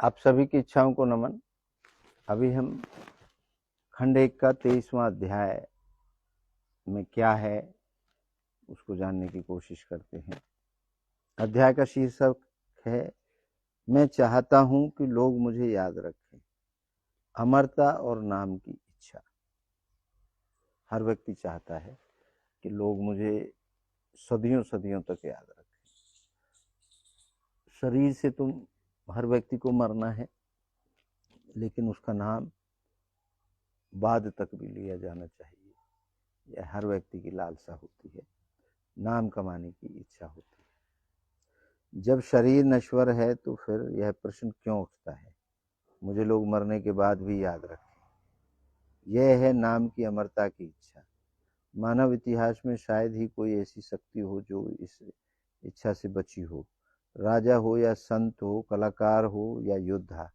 आप सभी की इच्छाओं को नमन। अभी हम खंड 1 का 23वां अध्याय में क्या है उसको जानने की कोशिश करते हैं। अध्याय का शीर्षक है मैं चाहता हूं कि लोग मुझे याद रखें, अमरता और नाम की इच्छा। हर व्यक्ति चाहता है कि लोग मुझे सदियों सदियों तक याद रखें। शरीर से तुम हर व्यक्ति को मरना है, लेकिन उसका नाम बाद तक भी लिया जाना चाहिए। यह हर व्यक्ति की लालसा होती है, नाम कमाने की इच्छा होती है। जब शरीर नश्वर है तो फिर यह प्रश्न क्यों उठता है, मुझे लोग मरने के बाद भी याद रखें। यह है नाम की अमरता की इच्छा। मानव इतिहास में शायद ही कोई ऐसी शक्ति हो जो इस इच्छा से बची हो। राजा हो या संत हो, कलाकार हो या योद्धा,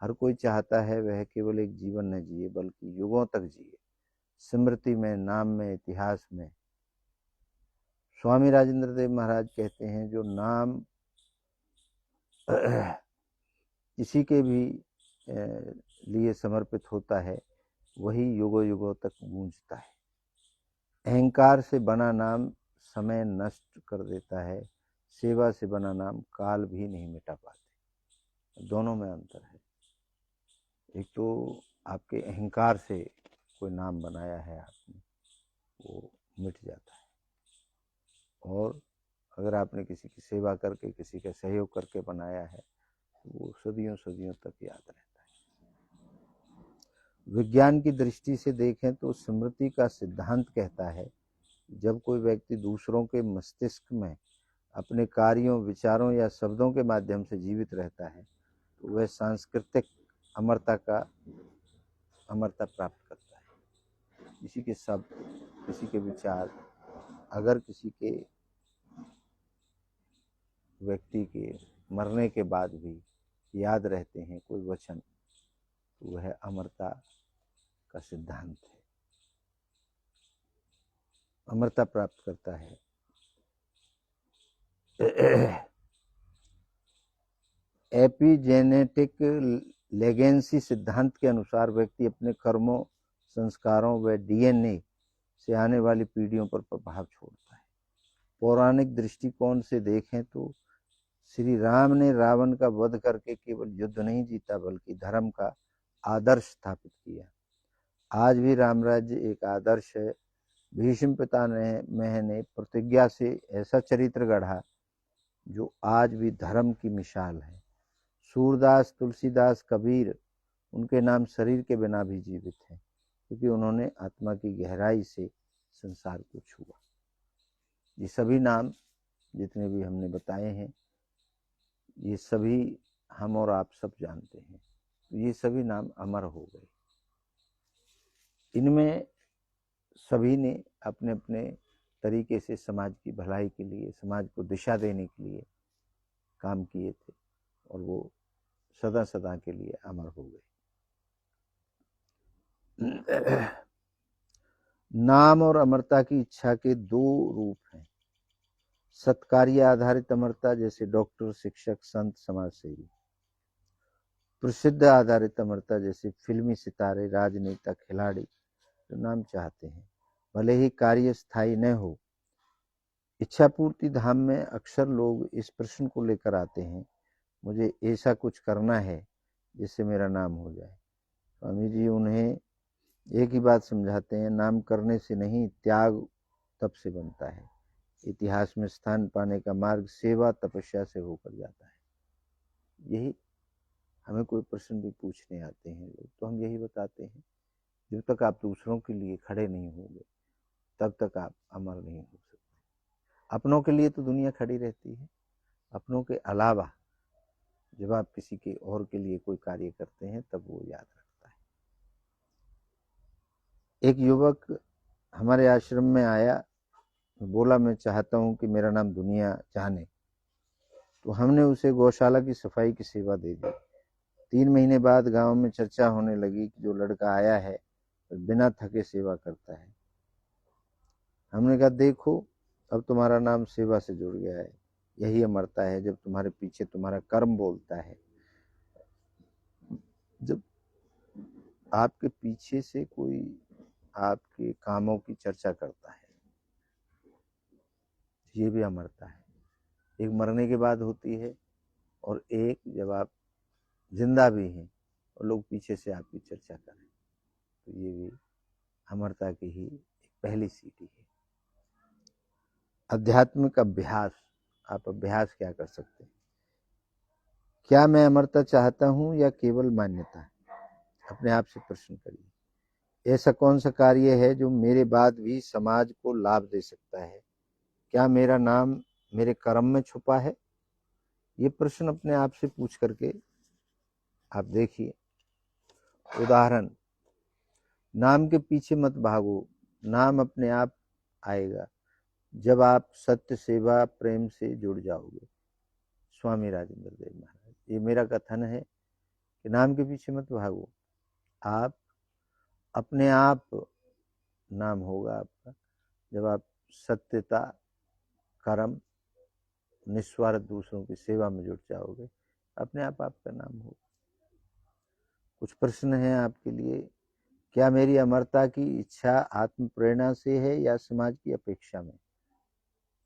हर कोई चाहता है वह केवल एक जीवन न जिए बल्कि युगों तक जिए, स्मृति में, नाम में, इतिहास में। स्वामी राजेंद्र देव महाराज कहते हैं, जो नाम किसी के भी लिए समर्पित होता है वही युगों युगों तक गूंजता है। अहंकार से बना नाम समय नष्ट कर देता है, सेवा से बना नाम काल भी नहीं मिटा पाते। दोनों में अंतर है। एक तो आपके अहंकार से कोई नाम बनाया है आपने, वो मिट जाता है, और अगर आपने किसी की सेवा करके, किसी का सहयोग करके बनाया है तो वो सदियों सदियों तक याद रहता है। विज्ञान की दृष्टि से देखें तो स्मृति का सिद्धांत कहता है, जब कोई व्यक्ति दूसरों के मस्तिष्क में अपने कार्यों, विचारों या शब्दों के माध्यम से जीवित रहता है तो वह सांस्कृतिक अमरता प्राप्त करता है। किसी के शब्द, किसी के विचार अगर किसी के व्यक्ति के मरने के बाद भी याद रहते हैं, कोई वचन, तो वह अमरता का सिद्धांत है, अमरता प्राप्त करता है। एपिजेनेटिक लेगेंसी सिद्धांत के अनुसार व्यक्ति अपने कर्मों, संस्कारों व डीएनए से आने वाली पीढ़ियों पर प्रभाव छोड़ता है। पौराणिक दृष्टिकोण से देखें तो श्री राम ने रावण का वध करके केवल युद्ध नहीं जीता बल्कि धर्म का आदर्श स्थापित किया। आज भी रामराज्य एक आदर्श है। भीष्म पितामह ने प्रतिज्ञा से ऐसा चरित्र गढ़ा जो आज भी धर्म की मिसाल है। सूरदास, तुलसीदास, कबीर, उनके नाम शरीर के बिना भी जीवित हैं, क्योंकि उन्होंने आत्मा की गहराई से संसार को छुआ। ये सभी नाम जितने भी हमने बताए हैं, ये सभी हम और आप सब जानते हैं। तो ये सभी नाम अमर हो गए। इनमें सभी ने अपने अपने तरीके से समाज की भलाई के लिए, समाज को दिशा देने के लिए काम किए थे, और वो सदा सदा के लिए अमर हो गए। नाम और अमरता की इच्छा के दो रूप हैं। सत्कार्य आधारित अमरता, जैसे डॉक्टर, शिक्षक, संत, समाज सेवी। प्रसिद्ध आधारित अमरता, जैसे फिल्मी सितारे, राजनेता, खिलाड़ी, जो नाम चाहते हैं भले ही कार्य स्थायी न हो। इच्छा पूर्ति धाम में अक्सर लोग इस प्रश्न को लेकर आते हैं, मुझे ऐसा कुछ करना है जिससे मेरा नाम हो जाए। स्वामी जी उन्हें एक ही बात समझाते हैं, नाम करने से नहीं, त्याग तप से बनता है। इतिहास में स्थान पाने का मार्ग सेवा, तपस्या से होकर जाता है। यही हमें कोई प्रश्न भी पूछने आते हैं लोग, तो हम यही बताते हैं, जब तक आप दूसरों के लिए खड़े नहीं होंगे तब तक आप अमर नहीं हो सकते। अपनों के लिए तो दुनिया खड़ी रहती है, अपनों के अलावा जब आप किसी के और के लिए कोई कार्य करते हैं तब वो याद रखता है। एक युवक हमारे आश्रम में आया, बोला मैं चाहता हूं कि मेरा नाम दुनिया जाने। तो हमने उसे गौशाला की सफाई की सेवा दे दी। 3 महीने बाद गांव में चर्चा होने लगी कि जो लड़का आया है बिना थके सेवा करता है। हमने कहा देखो, अब तुम्हारा नाम सेवा से जुड़ गया है। यही अमरता है, जब तुम्हारे पीछे तुम्हारा कर्म बोलता है। जब आपके पीछे से कोई आपके कामों की चर्चा करता है, ये भी अमरता है। एक मरने के बाद होती है और एक जब आप जिंदा भी हैं और लोग पीछे से आपकी चर्चा करें, तो ये भी अमरता की ही एक पहली सीढ़ी है। आध्यात्मिक अभ्यास, आप अभ्यास क्या कर सकते हैं? क्या मैं अमरता चाहता हूं या केवल मान्यता? अपने आप से प्रश्न करिए। ऐसा कौन सा कार्य है जो मेरे बाद भी समाज को लाभ दे सकता है? क्या मेरा नाम मेरे कर्म में छुपा है? ये प्रश्न अपने आप से पूछ करके आप देखिए। उदाहरण, नाम के पीछे मत भागो, नाम अपने आप आएगा जब आप सत्य, सेवा, प्रेम से जुड़ जाओगे। स्वामी राजेंद्र देव महाराज, ये मेरा कथन है कि नाम के पीछे मत भागो, आप अपने आप नाम होगा आपका जब आप सत्यता, कर्म, निस्वार्थ दूसरों की सेवा में जुट जाओगे, अपने आप आपका नाम होगा। कुछ प्रश्न हैं आपके लिए। क्या मेरी अमरता की इच्छा आत्म प्रेरणा से है या समाज की अपेक्षा में?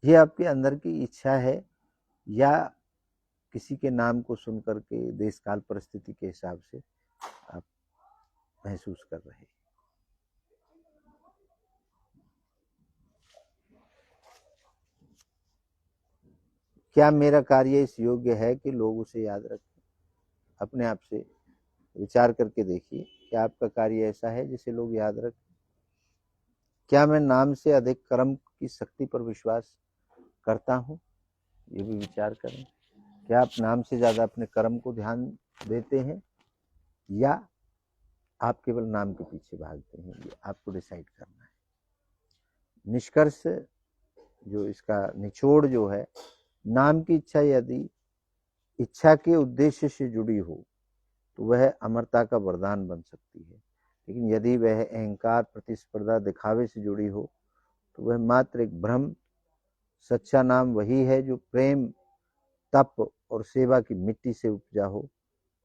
ये आपके अंदर की इच्छा है या किसी के नाम को सुन करके देश काल परिस्थिति के हिसाब से आप महसूस कर रहे हैं? क्या मेरा कार्य इस योग्य है कि लोग उसे याद रखें? अपने आप से विचार करके देखिए, क्या आपका कार्य ऐसा है जिसे लोग याद रखें? क्या मैं नाम से अधिक कर्म की शक्ति पर विश्वास करता हूँ? ये भी विचार करें। क्या आप नाम से ज्यादा अपने कर्म को ध्यान देते हैं या आप केवल नाम के पीछे भागते हैं? ये आपको डिसाइड करना है। निष्कर्ष, जो इसका निचोड़ जो है, नाम की इच्छा यदि इच्छा के उद्देश्य से जुड़ी हो तो वह अमरता का वरदान बन सकती है, लेकिन यदि वह अहंकार, प्रतिस्पर्धा, दिखावे से जुड़ी हो तो वह मात्र एक भ्रम। सच्चा नाम वही है जो प्रेम, तप और सेवा की मिट्टी से उपजा हो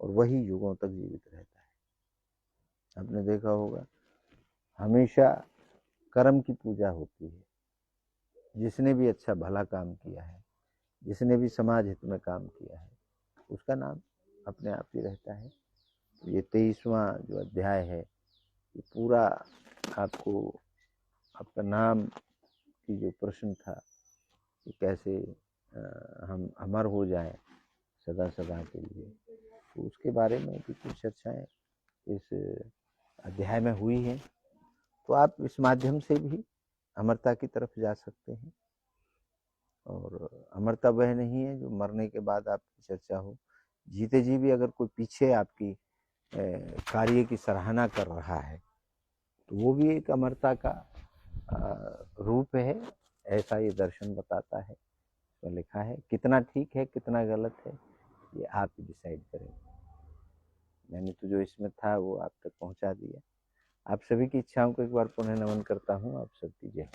और वही युगों तक जीवित रहता है। आपने देखा होगा, हमेशा कर्म की पूजा होती है। जिसने भी अच्छा भला काम किया है, जिसने भी समाज हित में काम किया है, उसका नाम अपने आप ही रहता है। तो ये 23वां जो अध्याय है, ये पूरा आपको आपका नाम की जो प्रश्न था कि कैसे हम अमर हो जाएं सदा सदा के लिए, तो उसके बारे में भी कुछ चर्चाएं इस अध्याय में हुई हैं। तो आप इस माध्यम से भी अमरता की तरफ जा सकते हैं। और अमरता वह नहीं है जो मरने के बाद आपकी चर्चा हो। जीते जी भी अगर कोई पीछे आपकी कार्य की सराहना कर रहा है तो वो भी एक अमरता का रूप है, ऐसा ये दर्शन बताता है। तो लिखा है, कितना ठीक है कितना गलत है ये आप ही डिसाइड करें। मैंने तो जो इसमें था वो आप तक पहुंचा दिया। आप सभी की इच्छाओं को एक बार पुनः नमन करता हूँ। आप सबकी जय।